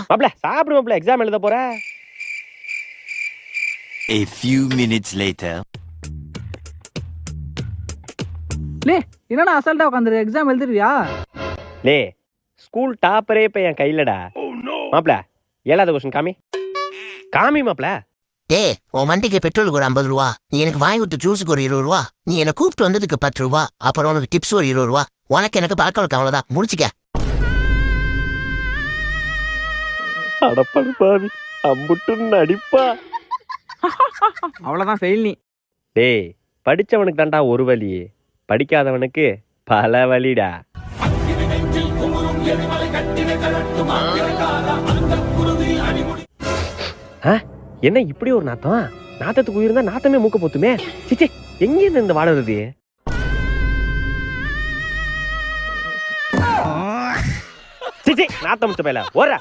மாப்ள சாப்பிடு மாப்ள, எக்ஸாம் எழுத போற. A few minutes later. லே என்னடா அசால்ட்டா உட்காந்துரு, எக்ஸாம் எழுதிருவியா? லே ஸ்கூல் டாப்பரே இப்ப என் கையிலடா. மாப்ள 7வது கொஸ்டின் காமி காமி மாப்ள. டேய், உன் வண்டிக்கு பெட்ரோலுக்கு ஒரு 50 ரூபா, நீ எனக்கு வாங்கி விட்டு ஜூஸுக்கு ஒரு 20 ரூபா, நீ என்னை கூப்பிட்டு வந்ததுக்கு 10 ரூபா, அப்புறம் உனக்கு டிப்ஸ் ஒரு 20 ரூபா, உனக்கு எனக்கு பழக்கம் அவ்வளவுதான், முடிச்சுக்க. அடப்படு பாவி, அம்புட்டுன்னு நடிப்பா. அவ்வளவுதான் ஃபெயில் நீ. டேய் படிச்சவனுக்கு தான்டா ஒரு வழி, படிக்காதவனுக்கு பல வழிடா. என்ன இப்படி ஒரு நாத்தம்? நாத்தத்துக்கு உயிர் இருந்தா நாத்தமே மூக்க போத்துமே. சிச்சி, எங்க இருந்து இந்த வாடை வருது? சிச்சி, நாத்தம் முச்ச பையல ஓடுற.